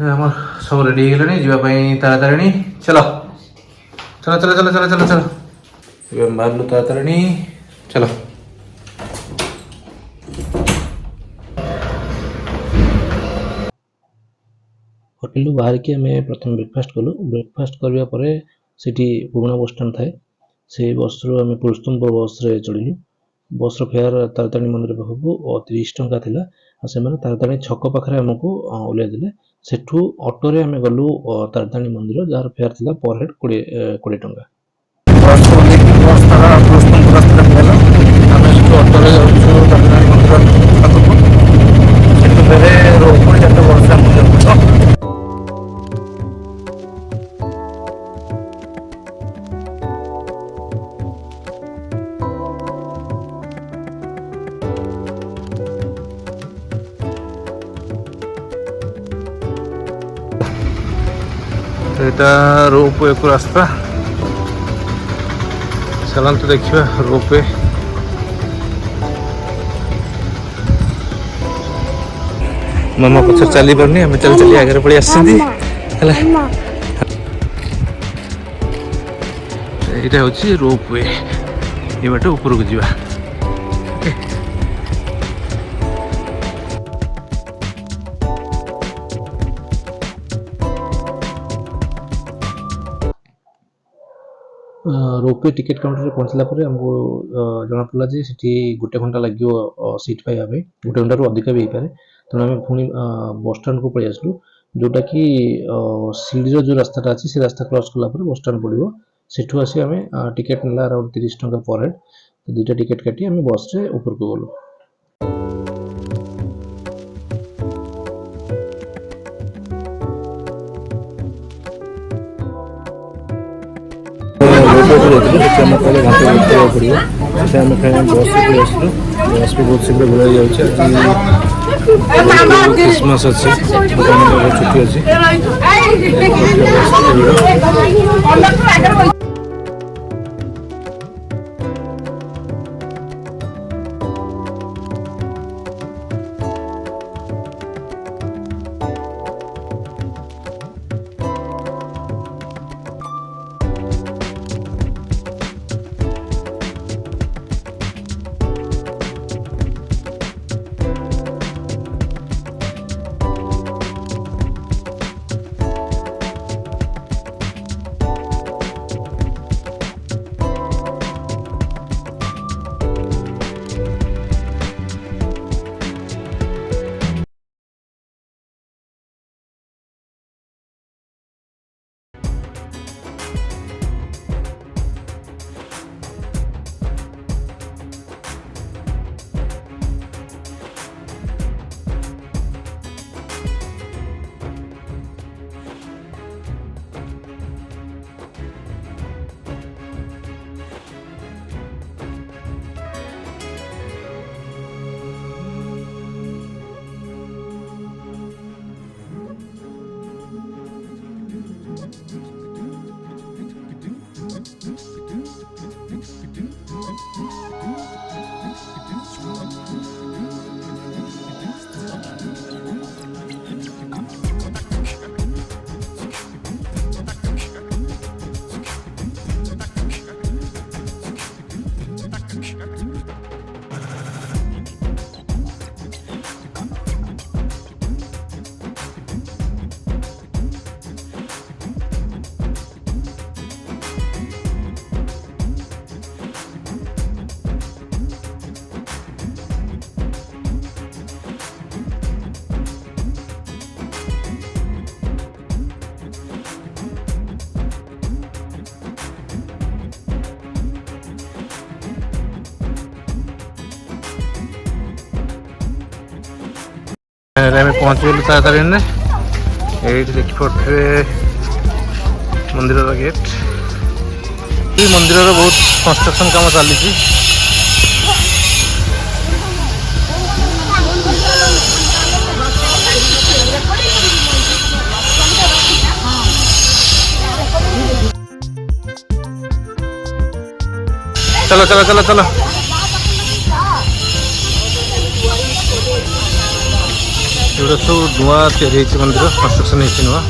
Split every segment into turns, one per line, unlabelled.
आम सब रेडी हो गलानी जावाई तारातारिणी चलो चलो चलो चलो चलो चलो चलो बाहर तारातारिणी चलो होटेल बाहर की आम प्रथम ब्रेकफास्ट कलु ब्रेकफास्ट करने पर सेठी पुराना बस स्टाण्ड थाए से बस रु आम पुरुषोत्तमपुर बस रे चढ़िलु बस फेयर तारातारिणी मंदिर पाखक 30 टंका थिला से तारातारिणी छक पाखे आमको ओह्लैई देले सेठू ऑटो रे आम गलु तारातारिणी मंदिर जार फेयर थिला पर हेड 20 टंका यहाँ रोपवे को रास्ता चलते देखा रोपवे मामा पचर चली पारनी आम चल चली आगे पड़ी आसती यहाँ हूँ रोपवे ये बाटे ऊपर को जावा रोपवे टिकेट काउंटर में पहुँचला आमको जना पड़ा जे सीटी गोटे घंटा लगे सीट पाइबा गोटे घंटा अधिक भी हो पाए तेणु आम पुणी बस स्टाण्ड को पलि आसलु जोटा कि सीढ़ी जो रास्ता अच्छी से रास्ता क्रॉस कलापर बस स्टाण्ड पड़ो सेठू आसी आम टिकेट ना अराउंड 30 टंका पर हेड तो 2टा टिकेट काटी आम बस रे ऊपर को गलु आम पहले घंटे वेट करा पड़ो आम खाए बस पे आसलु बस भी बहुत शीघ्र बुलाई जाए क्रिसमस अच्छी छुट्टी अच्छी पहुँच गलु तारातारिणी ये देखिपे मंदिर गेट ये मंदिर बहुत कंस्ट्रक्शन काम चली चलो चलो चलो चलो एगुड़ा सब नुआ या मंदिर कन्स्ट्रक्शन होती नुआ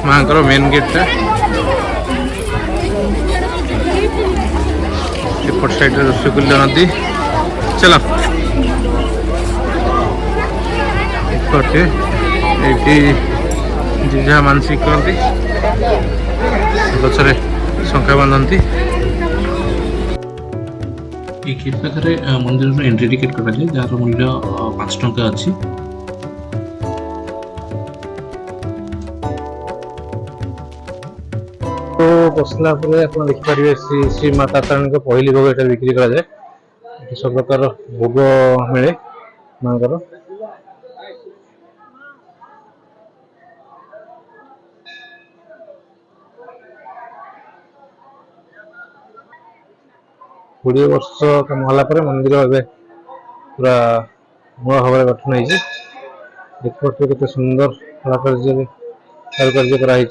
माँ मेन गेट एपट साइड ऋषिकुल्य नदी चल एपटे ये जहाँ मानसिक करती गचरे शंखा बांधती ये गेट पाखे मंदिर एंट्री टिकेट कराए जार मूल्य 5 टंका अच्छी तो बसला देखिपारे श्री माता तारिणी पहली भोग ये बिक्री कराए सब प्रकार भोग मिले माँ को कोड़े वर्ष कम होला मंदिर ए पूरा नूआ भाव गठन होती देखते केते सुंदर कारुकार्य कराई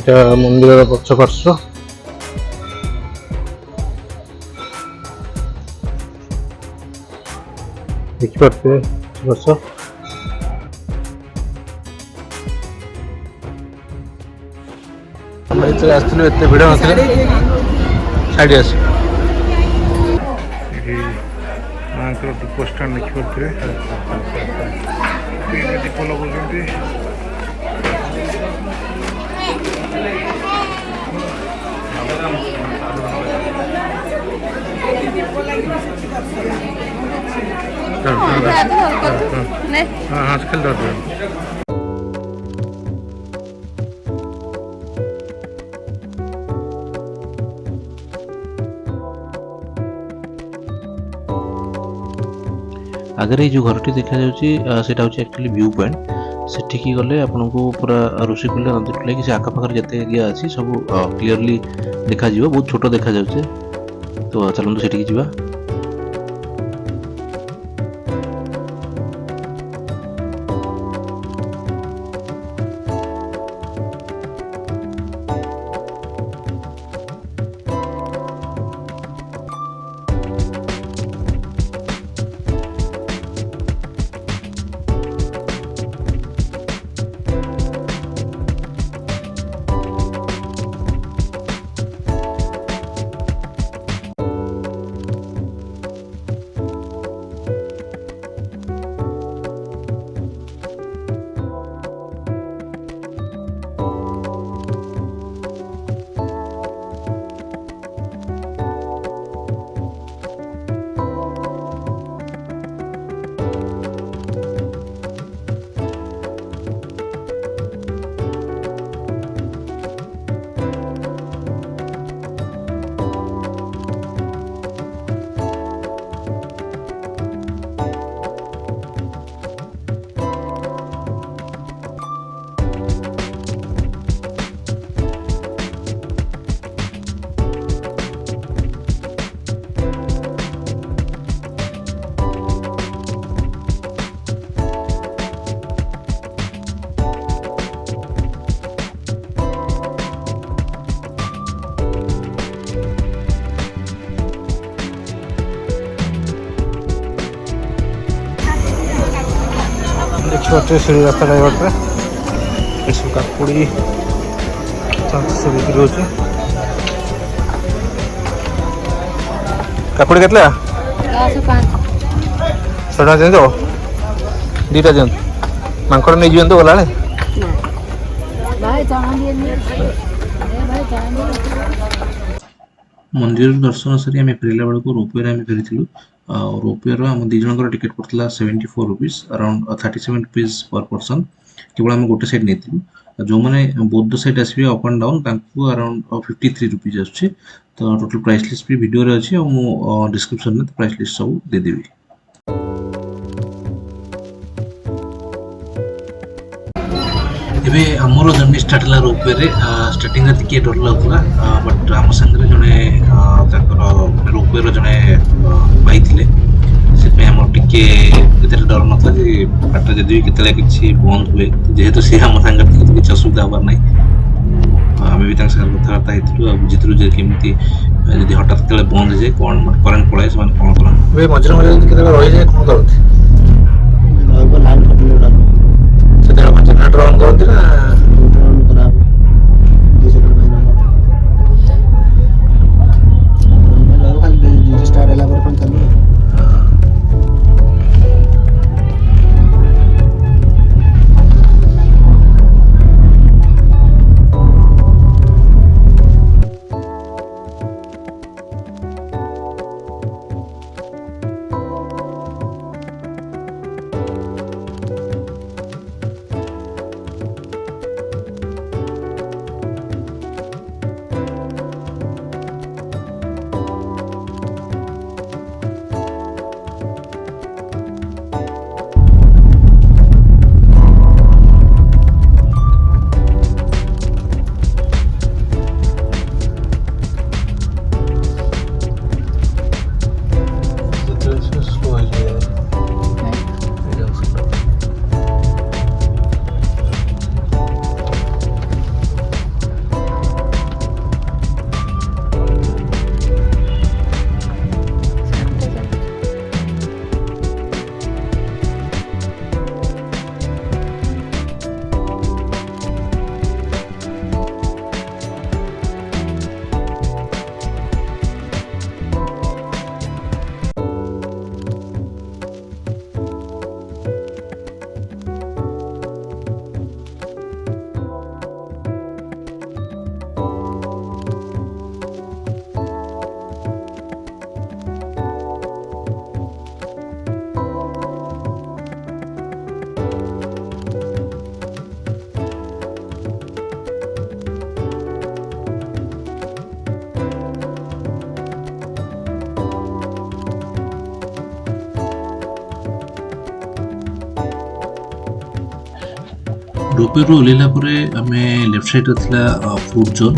এটা মন্দিরের পশ্চ পার্শ্ব দেখিপারে বর্ষ আমরা যেতে আসছিল এত ভিড় নଥିଲା সাইড আছে মাଙ୍କର ଦୀପ ଷ୍ଟାଣ୍ଡ ଦେଖିପାରୁଥିବେ ଦୀପ ଲଗାଉଛନ୍ତି हाँ हाँ खेल आगे जो घरटी देखा जाटा हूँ एक्चुअली व्यू पॉइंट सेठिकी गले आपन को पूरा ऋषिकुल्य नदी टू लेकिन से आखपाखर जिते एरिया अच्छी सब क्लीयरली देखा बहुत छोट देखा जाए तो चलते सेठिकी जीवा
अच्छे सीढ़ी रास्ता ड्राइवर सब काकुड़ी सब बिक्री होचे काकुड़ी केतला 100 टका दियो दीटा दियो मांकड़ नहीं जीवन तो बोला
मंदिर दर्शन सारी आम फेरला बेलू रोपवे आम फेरी रोपवे आम दी जन टिकेट पड़ता 74 rupees around 37 rupees per person केवल आम गोटे साइड नहीं जो मैंने बोथ साइड आसवे up and down around 53 rupees आसुच्छे तो टोटल प्राइस लिस्ट भी वीडियो रे अच्छी और डिस्क्रिप्शन में प्राइस लिस्ट सब देदेवी। एबे आमर जर्नी स्टार्ट है रोपवे रे स्टार्टिंग रे टिके डर लगुला बट आम संगे जने रोपवे रो जने भाई थिले से आम टिके एते डर नथला जे बाटा जदि केतले किछि बंद हुए जेहेतु से आम संगे किछि असुविधा हबार नै आम भी तांग संगे कथबार्ता हेतु बुझितरु जे केमती जदि हठात केतले बंद जे कोन करंट पळाय से कोन करन
वे मजर मजर केतले रहि जाय कोन करत रहबो लाइन कटले रहबो से तेरा जनरेटर ऑन करत ना ऑन कराबो जैसे कर भाई ना खाली स्टार्ट एला पर पण कमी
रोपवे रू ओल्ला आम लेफ्ट साइड था फूड जोन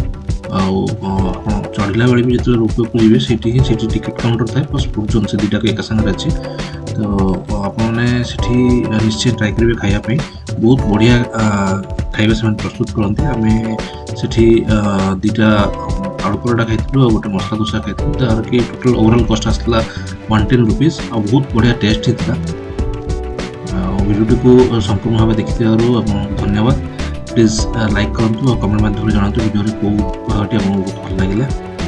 चढ़ला बेले भी जो रोपवे को जी से टिकेट काउंटर थाए प्लस फूड जोन से दुटा एक सागर अच्छे तो आपने निश्चय ट्राए करेंगे खायापी बहुत बढ़िया खाଇବା से प्रस्तुत करते आम से दुटा आलू परोटा खाई गोटे मसला दोसा खाई तार कि टोटल ओवरऑल कस्ट आसला 110 रुपीज आ बहुत बढ़िया टेस्ट होता वीडियो को संपूर्ण भाव देखते धन्यवाद प्लीज लाइक करूँ और कमेंट माध्यम जानते वीडियो को बहुत भल लगे।